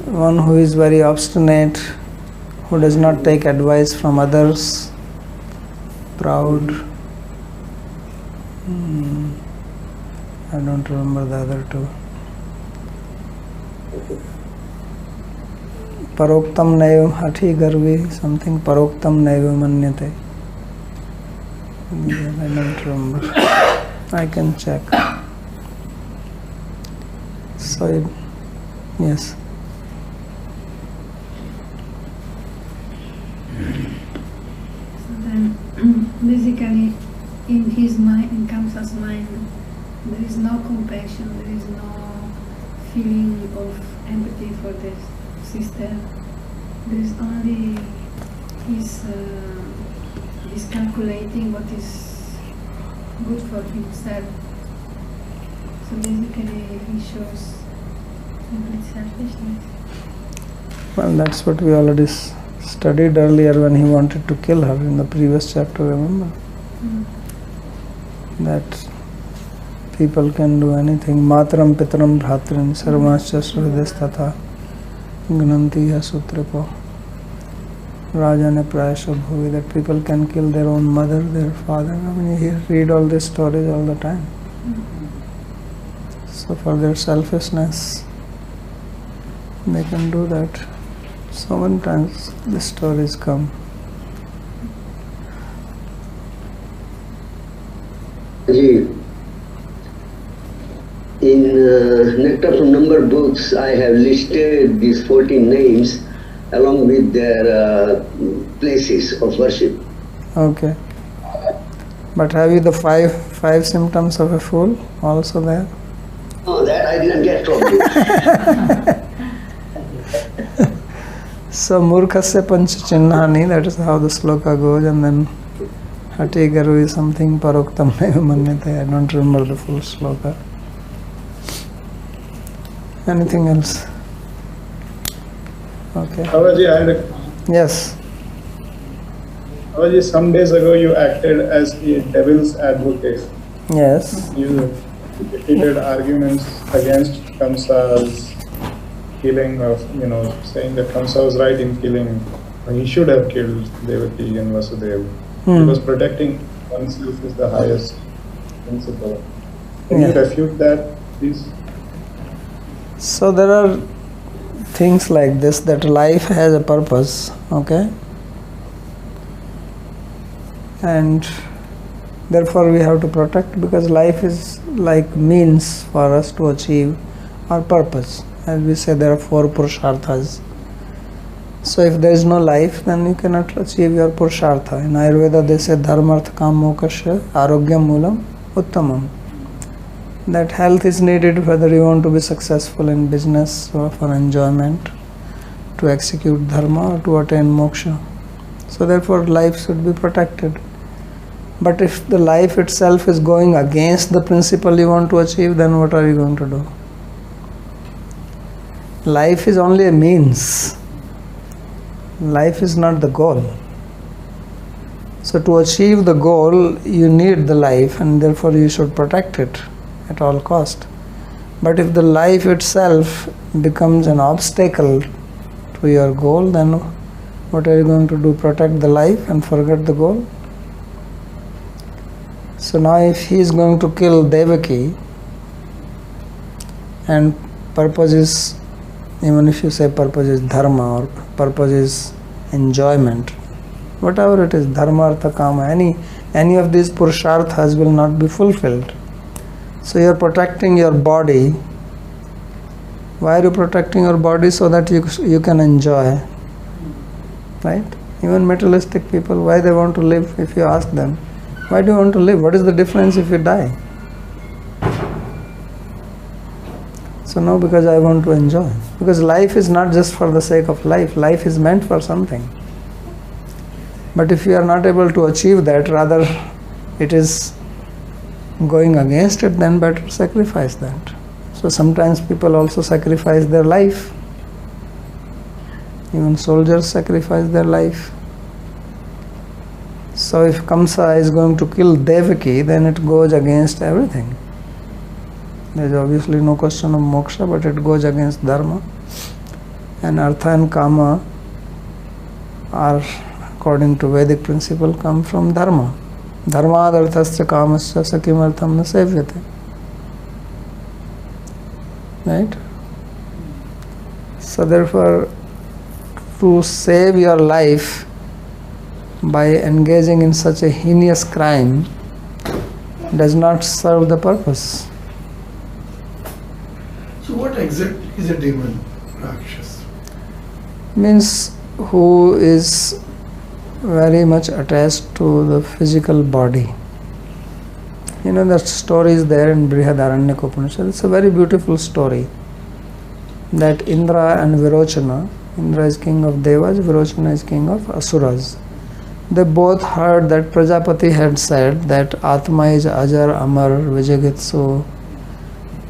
one who is very obstinate, who does not take advice from others, proud. I don't remember the other 2. Paroktam naivam hati garvi, something paroktam naivam manyate. I don't remember. I can check. So, yes.
So then, basically, in his mind, in Kamsa's mind, there is no compassion, there is no feeling of empathy for this sister. There is only he's calculating what is good for himself. So basically he shows complete selfishness.
Well, that's what we already studied earlier when he wanted to kill her in the previous chapter, remember? That people can do anything. Matram pitram bhratrin sarvascha sridesthatha gnanti sutrapo rajane prayasha bhuvi. That people can kill their own mother, their father. I mean, you read all these stories all the time. So for their selfishness, they can do that. So many times the stories come.
In Nectar from Number books, I have listed these 14 names along with their places of worship.
Okay. But have you the five symptoms of a fool also there?
No, that I didn't get from you.
So Murkhasya Pancha Chinnahani, that is how the sloka goes, and then Hati Garu is something Paroktam Manyate. I don't remember the full sloka. Anything else? Okay.
Babaji, I had a
Yes.
Babaji, some days ago you acted as a devil's advocate.
Yes.
You repeated arguments against Kamsa's killing of, saying that Kamsa was right in killing. He should have killed Devaki and Vasudeva. Because protecting oneself is the highest principle. Can you refute that, please?
So there are things like this, that life has a purpose, okay? And therefore we have to protect, because life is like means for us to achieve our purpose. As we say, there are 4 purusharthas. So if there is no life, then you cannot achieve your purushartha. In Ayurveda they say dharmartha kam mokasya arogyam moolam uttamam. That health is needed whether you want to be successful in business or for enjoyment, to execute dharma or to attain moksha. So therefore life should be protected. But if the life itself is going against the principle you want to achieve, then what are you going to do? Life is only a means. Life is not the goal. So to achieve the goal, you need the life, and therefore you should protect it at all cost. But if the life itself becomes an obstacle to your goal, then what are you going to do? Protect the life and forget the goal? So now if he is going to kill Devaki, and purpose is, even if you say purpose is dharma or purpose is enjoyment, whatever it is, dharma, artha, kama, any of these purusharthas will not be fulfilled. So you are protecting your body. Why are you protecting your body? So that you can enjoy, right? Even materialistic people, why they want to live? If you ask them, why do you want to live? What is the difference if you die? So no, because I want to enjoy. Because life is not just for the sake of life. Life is meant for something. But if you are not able to achieve that, rather it is going against it, then better sacrifice that. So sometimes people also sacrifice their life. Even soldiers sacrifice their life. So if Kamsa is going to kill Devaki, then it goes against everything. There is obviously no question of moksha, but it goes against dharma. And artha and kama are, according to Vedic principle, come from dharma. Dharmad arthasya kamasya sakim artham na sevyate. Right? So therefore, to save your life by engaging in such a heinous crime does not serve the purpose.
So what exactly is a demon, Rakshas?
Means who is very much attached to the physical body. You know, that story is there in Brihadaranyaka Upanishad. It's a very beautiful story. That Indra and Virochana, Indra is king of Devas, Virochana is king of Asuras. They both heard that Prajapati had said that Atma is Ajar, Amar, Vijagitsu,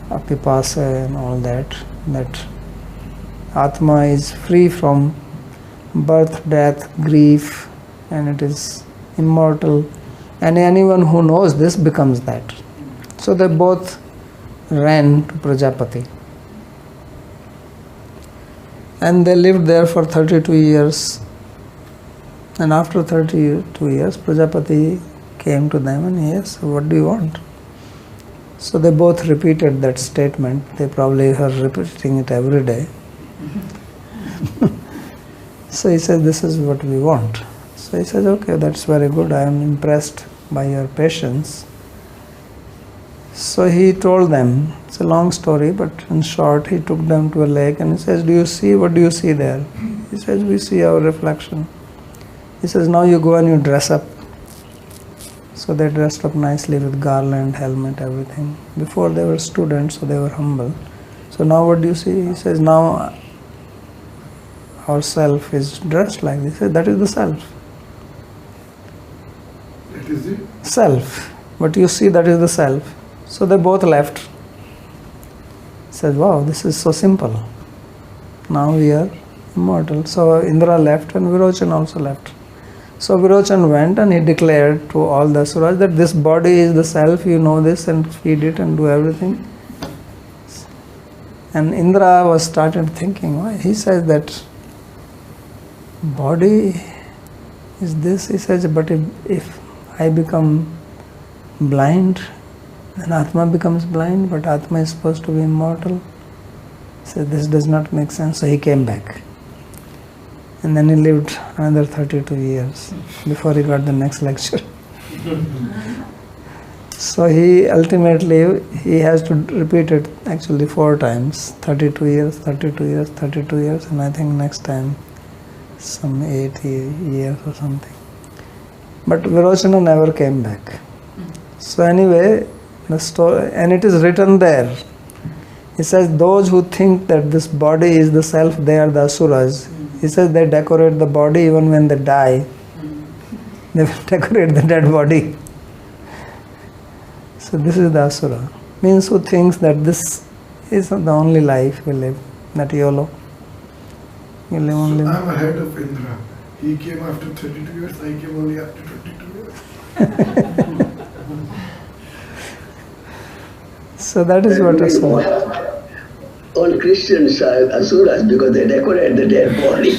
Apipasa and all that. That Atma is free from birth, death, grief, and it is immortal. And anyone who knows this becomes that. So they both ran to Prajapati. And they lived there for 32 years. And after 32 years, Prajapati came to them and he asked, what do you want? So they both repeated that statement. They probably are repeating it every day. So he said, this is what we want. So he says, okay, that's very good. I am impressed by your patience. So he told them, it's a long story, but in short, he took them to a lake and he says, what do you see there? He says, we see our reflection. He says, now you go and you dress up. So they dressed up nicely with garland, helmet, everything. Before they were students, so they were humble. So now what do you see? He says, now our self is dressed like this. He says, that is the self.
That is it.
Self. What you see, that is the self. So they both left. He says, wow, this is so simple. Now we are immortal. So Indra left and Virochan also left. So Virochan went and he declared to all the asuras that this body is the self, you know this, and feed it and do everything. And Indra was started thinking, why? He says that body is this. He says, but if I become blind, then Atma becomes blind, but Atma is supposed to be immortal. So this does not make sense. So he came back. And then he lived another 32 years before he got the next lecture. So he ultimately, he has to repeat it actually 4 times. 32 years, 32 years, 32 years, and I think next time some 80 years or something. But Virochana never came back. So anyway, the story, and it is written there. He says, those who think that this body is the self, they are the asuras. He says they decorate the body even when they die. They decorate the dead body. So this is the asura. Means who thinks that this is the only life we live, that YOLO. You live only.
I'm ahead of Indra. He came after 32 years, I came only after 22 years.
So that is what asura.
All Christians are asuras because they decorate the dead body.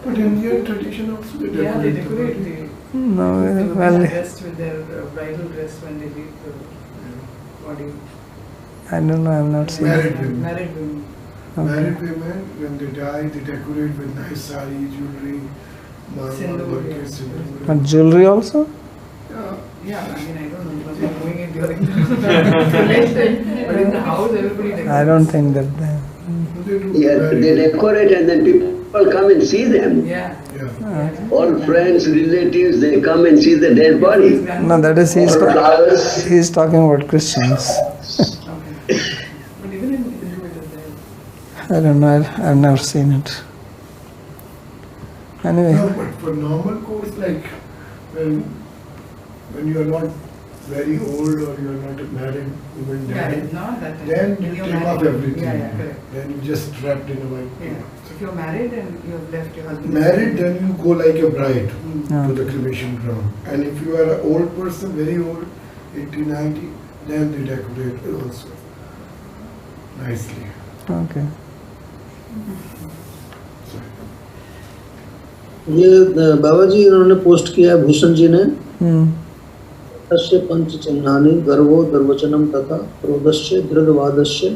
But in Indian tradition also they decorate.
Yeah, they decorate the
No, well,
dressed with their bridal dress when they leave the body.
I don't know, I have not seen
Married
it.
women.
Married women.
Okay.
Married women, when they die, they decorate with nice sari, jewelry,
Sindoor.
But jewelry also?
Yeah.
Yeah, I mean, I don't know, because they're doing it during the but in the house, everybody decorates.
I don't think that they.
They do
Yeah,
married
they
women.
decorate and then people come and see them.
Yeah.
Yeah.
All friends, relatives, they come and see the dead body.
No, that is
Or flowers.
he's talking about Christians.
Okay. But even in Hindu, it is there.
I don't know, I've never seen it. Anyway,
No, but for normal course, like when you are not very old or you are not married, even
Yeah,
died,
it's not that.
then
When
you
you're
take
married.
off everything.
Yeah, yeah, correct.
Then you just trapped in a white
Yeah.
cloth.
So if you're married and you have left your husband.
Married, then you go like a bride
yeah.
to the cremation ground. And if you are an old person, very old, 80, 90, then they decorate also nicely.
Okay.
ये बाबा जी इन्होंने post किया है भूषण जी ने
Hmm.
तस्य पंच चिन्हानि गर्वो दर्वचनम तथा क्रोधस्य दृढ़वादस्य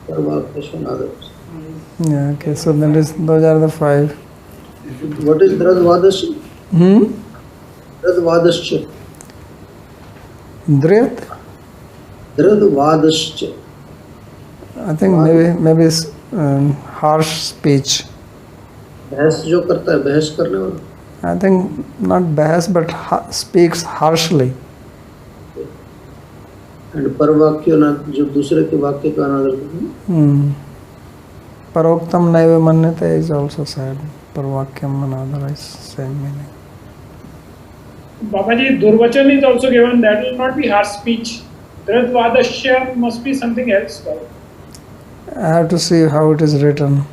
सर्वाक्यस्य नादस्य
Yeah, okay, so that is, those are the 5.
What is दृढ़वादस्य
Hmm?
दृढ़वादस्य
Drit?
दृढ़वादस्य
I think maybe it's harsh speech.
बहस जो करता है बहस करने वाला
I think not bahas but speaks harshly.
And परवाक्य ना जो दूसरे के वाक्य का अनादर करना
Hmm. Paroktam naiva manyate is also said. Parvakyam another is same meaning.
Babaji, Durvachan is also given, that will not be harsh speech. Dradvadashya must be something else.
I have to see how it is written.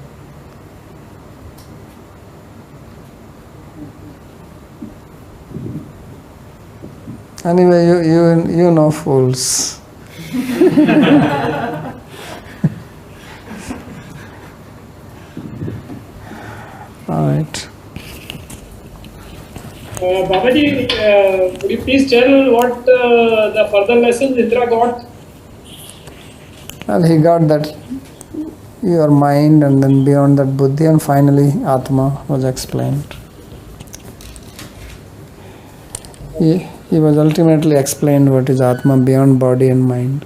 Anyway, you know fools. All right.
Babaji, would you please tell what the further lessons Indra got?
Well, he got that your mind, and then beyond that buddhi, and finally Atma was explained. He was ultimately explained what is Atma beyond body and mind.